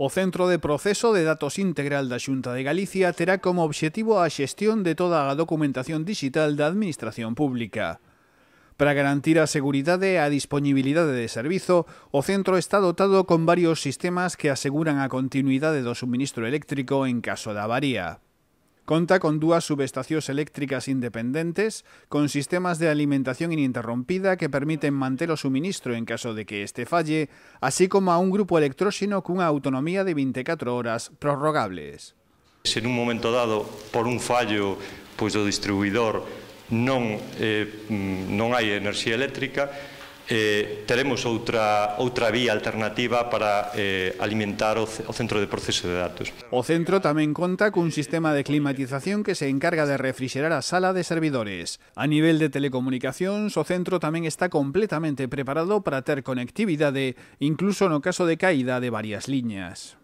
O Centro de Proceso de Datos Integral da Xunta de Galicia terá como obxectivo a xestión de toda a documentación digital da Administración Pública. Para garantir a seguridade e a dispoñibilidade de servizo, o centro está dotado con varios sistemas que aseguran a continuidade do suministro eléctrico en caso de avaría. Conta con 2 subestacións eléctricas independentes, con sistemas de alimentación ininterrompida que permiten manter o suministro en caso de que este falle, así como a un grupo electróxeno cunha autonomía de 24 horas prorrogables. Se nun momento dado, por un fallo do distribuidor, non hai enerxía eléctrica, teremos outra vía alternativa para alimentar o centro de proceso de datos. O centro tamén conta cun sistema de climatización que se encarga de refrixerar a sala de servidores. A nivel de telecomunicacións, o centro tamén está completamente preparado para ter conectividade, incluso no caso de caída de varias liñas.